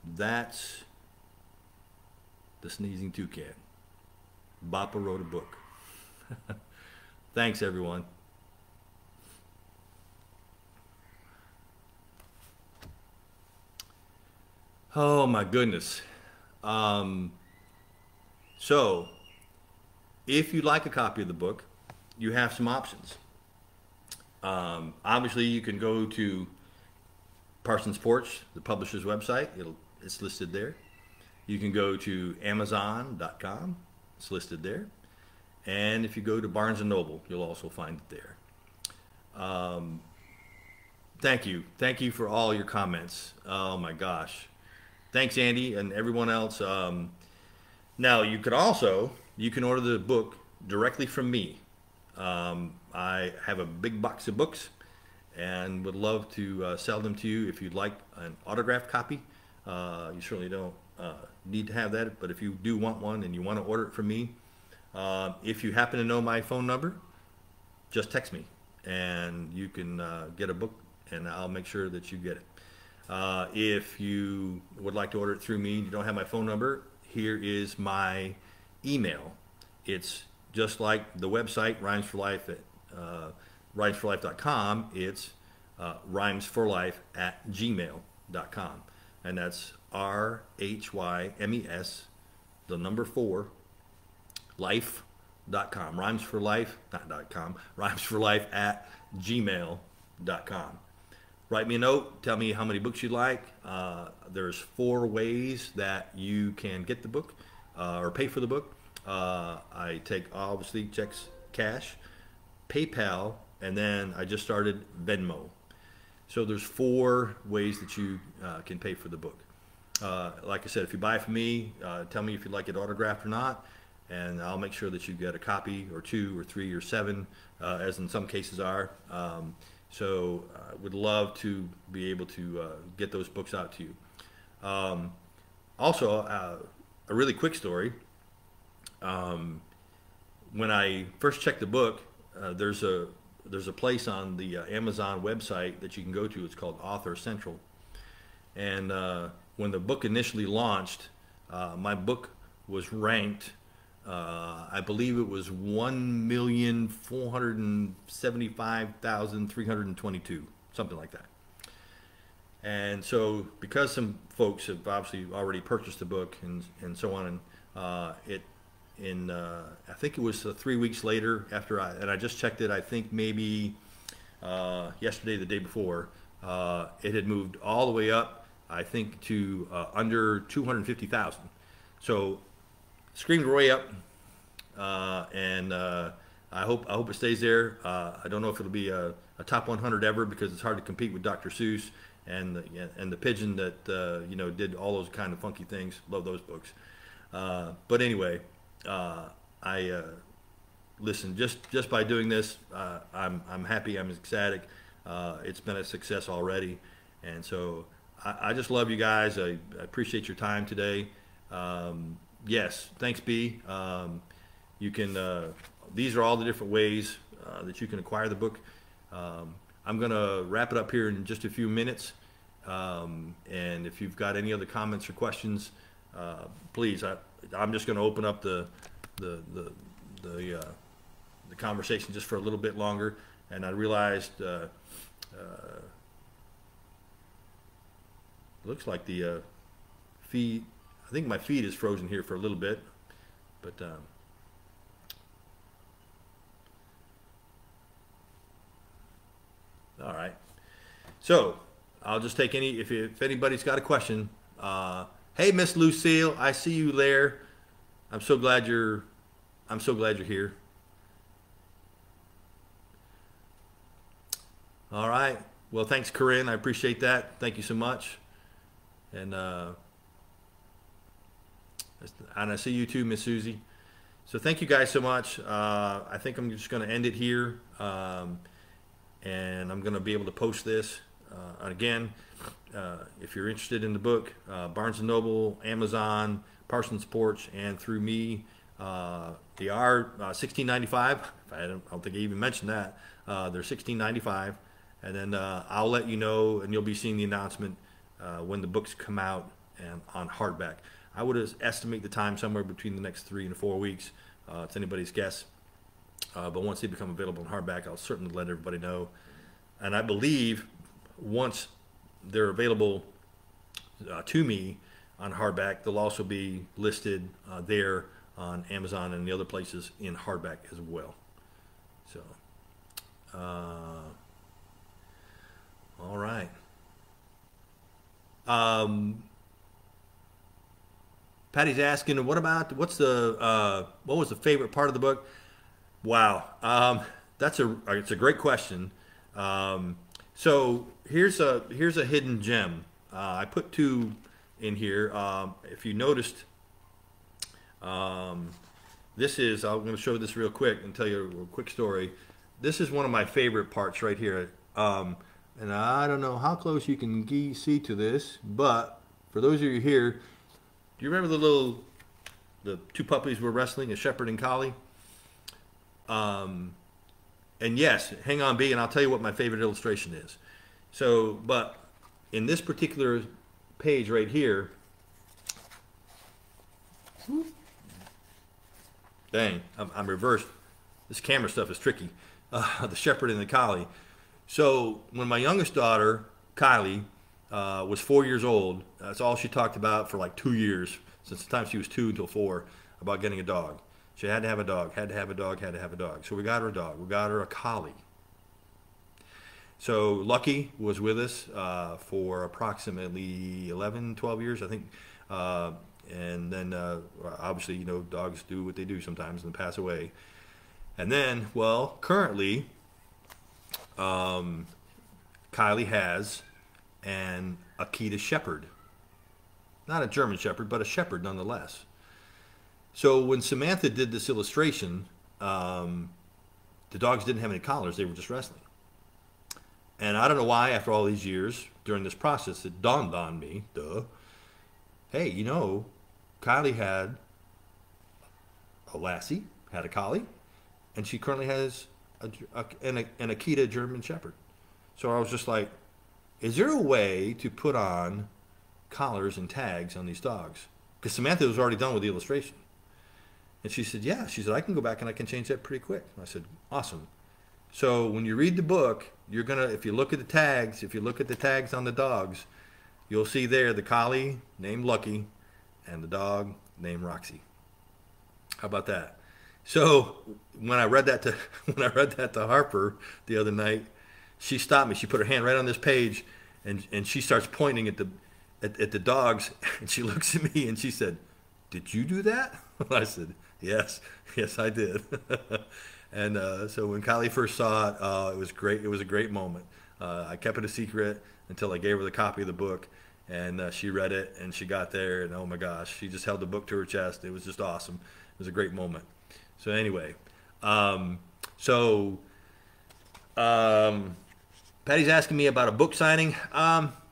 That's the Sneezing Toucan. Bappa wrote a book. Thanks, everyone. Oh my goodness. So, if you'd like a copy of the book, you have some options. Obviously, you can go to Parsons Porch, the publisher's website. It's listed there. You can go to Amazon.com. It's listed there. And if you go to Barnes & Noble, you'll also find it there. Thank you. Thank you for all your comments. Oh my gosh. Thanks, Andy, and everyone else. Now, you can order the book directly from me. I have a big box of books and would love to sell them to you if you'd like an autographed copy. You certainly don't need to have that, but if you do want one and you want to order it from me, if you happen to know my phone number, just text me and you can get a book, and I'll make sure that you get it. If you would like to order it through me and you don't have my phone number, here is my email. It's just like the website, Rhymes for Life at rhymesforlife.com. It's rhymesforlife@gmail.com. And that's RHYMES, the number 4, life.com. Rhymes for Life, not .com, rhymesforlife@gmail.com. Write me a note. Tell me how many books you'd like. There's 4 ways that you can get the book or pay for the book. I take, obviously, checks, cash, PayPal, and then I just started Venmo. So there's 4 ways that you can pay for the book. Like I said, if you buy it from me, tell me if you'd like it autographed or not, and I'll make sure that you get a copy or 2 or 3 or 7, as in some cases are. So I would love to be able to get those books out to you. Also, a really quick story. When I first checked the book, there's a place on the Amazon website that you can go to. It's called Author Central. And when the book initially launched, my book was ranked, I believe it was 1,475,322, something like that. And so, because some folks have obviously already purchased the book and so on, and I think it was 3 weeks later after I just checked it, I think maybe yesterday, the day before, it had moved all the way up, I think, to under 250,000. So screamed way up, and I hope it stays there. I don't know if it'll be a top 100 ever, because it's hard to compete with Dr. Seuss and the pigeon that did all those kind of funky things. Love those books. But anyway, listen, just by doing this, I'm happy. I'm ecstatic. It's been a success already, and so I just love you guys. I appreciate your time today. Yes, thanks, B. You can. These are all the different ways that you can acquire the book. I'm going to wrap it up here in just a few minutes. And if you've got any other comments or questions, please. I'm just going to open up the conversation just for a little bit longer. and I realized looks like the feed. I think my feed is frozen here for a little bit, but all right. So I'll just take any if anybody's got a question. Hey, Miss Lucille, I see you there. I'm so glad you're here. All right. Well, thanks, Corinne. I appreciate that. Thank you so much. And I see you too, Miss Susie. So thank you guys so much. I think I'm just going to end it here, and I'm going to be able to post this again. If you're interested in the book, Barnes & Noble, Amazon, Parsons Porch, and through me, they are $16.95. I don't think I even mentioned that. They're $16.95, and then I'll let you know, and you'll be seeing the announcement when the books come out and on hardback. I would estimate the time somewhere between the next 3 and 4 weeks. It's anybody's guess. But once they become available in hardback, I'll certainly let everybody know. And I believe once they're available to me on hardback, they'll also be listed there on Amazon and the other places in hardback as well. So, all right. Patty's asking, what was the favorite part of the book? Wow, it's a great question. So here's a hidden gem. I put 2 in here. If you noticed, this is, I'm going to show this real quick and tell you a quick story. This is one of my favorite parts right here. And I don't know how close you can see to this, but for those of you here, do you remember the 2 puppies were wrestling, a shepherd and collie? And yes, hang on, B, and I'll tell you what my favorite illustration is. So, but in this particular page right here, dang, I'm reversed. This camera stuff is tricky. The shepherd and the collie. So when my youngest daughter, Kylie, was 4 years old, that's all she talked about for like 2 years, since the time she was 2 until 4, about getting a dog. She had to have a dog, had to have a dog, had to have a dog. So we got her a dog. We got her a collie. So Lucky was with us for approximately 11, 12 years, I think. And then obviously, you know, dogs do what they do sometimes and pass away. And then, well, currently, Kylie has an Akita Shepherd. Not a German Shepherd, but a Shepherd nonetheless. So when Samantha did this illustration, the dogs didn't have any collars. They were just wrestling. And I don't know why, after all these years, during this process, it dawned on me, hey, you know, Kylie had a Lassie, had a collie, and she currently has an Akita German Shepherd. So I was just like, is there a way to put on collars and tags on these dogs? Because Samantha was already done with the illustration. And she said, yeah. She said, I can go back and I can change that pretty quick. And I said, awesome. So when you read the book, you're going to, if you look at the tags on the dogs, you'll see there the collie named Lucky and the dog named Roxy. How about that? So when I read that to Harper the other night, she stopped me. She put her hand right on this page, and she starts pointing at the dogs, and she looks at me and she said, "Did you do that?" I said, "Yes, I did." And so when Kylie first saw it, it was great. It was a great moment. I kept it a secret until I gave her the copy of the book, and she read it, and she got there, and oh my gosh, she just held the book to her chest. It was just awesome. It was a great moment. So anyway, Patty's asking me about a book signing.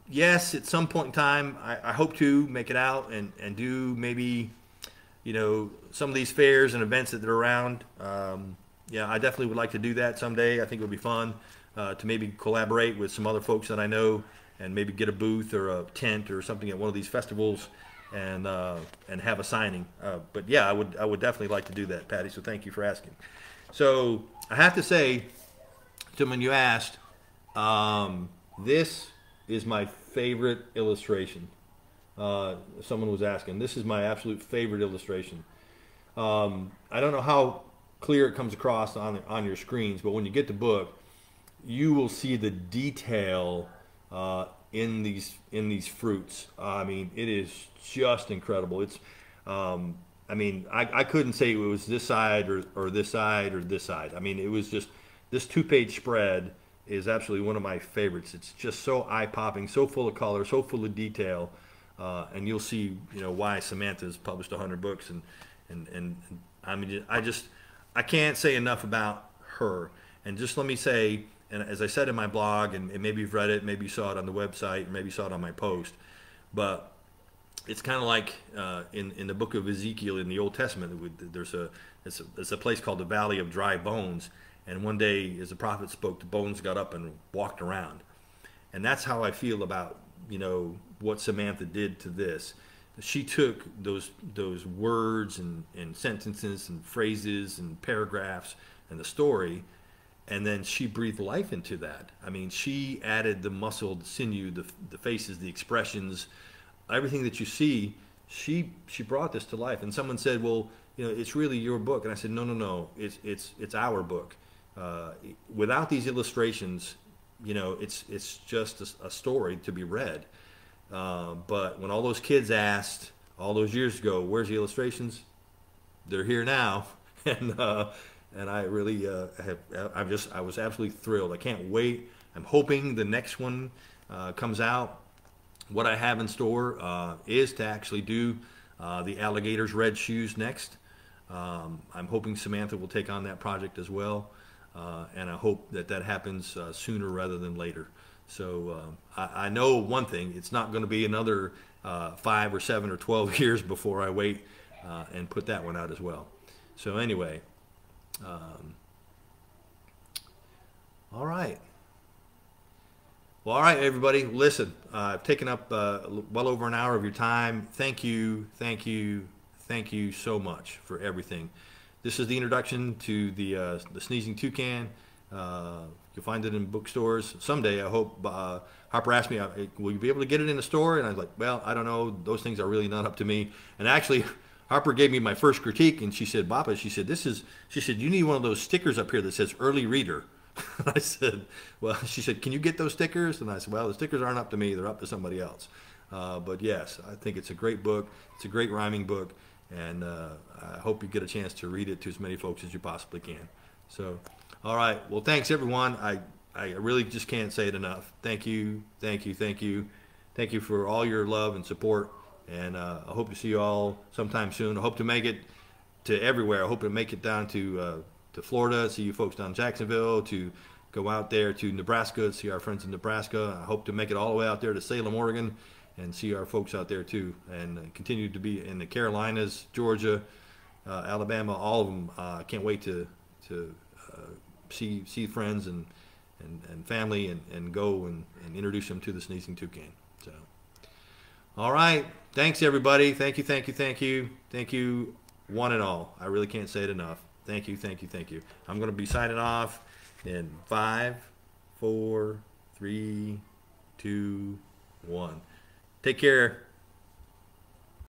Yes, at some point in time, I hope to make it out and do maybe, you know, some of these fairs and events that are around. Yeah, I definitely would like to do that someday. I think it would be fun to maybe collaborate with some other folks that I know and maybe get a booth or a tent or something at one of these festivals and have a signing. But yeah, I would definitely like to do that, Patty. So thank you for asking. So I have to say, Someone you asked, this is my favorite illustration. Someone was asking. This is my absolute favorite illustration. I don't know how clear it comes across on your screens, but when you get the book, you will see the detail in these fruits. I mean, it is just incredible. It's I mean, I couldn't say it was this side or this side or this side. I mean, it was just this 2-page spread is absolutely one of my favorites. It's just so eye-popping, so full of color, so full of detail, and you'll see, you know, why Samantha's published 100 books. And I mean, I can't say enough about her. And just let me say, and as I said in my blog, and maybe you've read it, maybe you saw it on the website, or maybe you saw it on my post, but it's kind of like in the book of Ezekiel in the Old Testament. It's a place called the Valley of Dry Bones, and one day as the prophet spoke, the bones got up and walked around. And that's how I feel about, you know, what Samantha did to this. She took those words and sentences and phrases and paragraphs and the story, and then she breathed life into that. I mean, she added the muscle, the sinew, the faces, the expressions, everything that you see. She brought this to life. And someone said, well, you know, it's really your book. And I said, no, it's our book. Without these illustrations, you know, it's just a story to be read. But when all those kids asked all those years ago, where's the illustrations? They're here now. And I really I was absolutely thrilled. I can't wait. I'm hoping the next one comes out. What I have in store is to actually do the alligator's red shoes next. I'm hoping Samantha will take on that project as well. And I hope that happens sooner rather than later. So I know one thing, it's not going to be another 5 or 7 or 12 years before I wait and put that one out as well. So anyway, all right. Well, all right, everybody, listen, I've taken up well over an hour of your time. Thank you so much for everything. This is the introduction to the Sneezing Toucan. You'll find it in bookstores someday. I hope. Harper asked me, will you be able to get it in the store? And I was like, well, I don't know. Those things are really not up to me. And actually, Harper gave me my first critique, and she said, Bappa, she said, you need one of those stickers up here that says early reader. I said, well, she said, can you get those stickers? And I said, well, the stickers aren't up to me. They're up to somebody else. But yes, I think it's a great book. It's a great rhyming book. And I hope you get a chance to read it to as many folks as you possibly can. So, all right. Well, thanks, everyone. I really just can't say it enough. Thank you for all your love and support. And I hope to see you all sometime soon. I hope to make it to everywhere. I hope to make it down to Florida, see you folks down in Jacksonville, to go out there to Nebraska, see our friends in Nebraska. I hope to make it all the way out there to Salem, Oregon, and see our folks out there too, and continue to be in the Carolinas, Georgia, Alabama, all of them. I can't wait to see friends and family and go and introduce them to the Sneezing Toucan. So, all right, thanks everybody. Thank you, one and all. I really can't say it enough. Thank you. I'm going to be signing off in 5, 4, 3, 2, 1. Take care.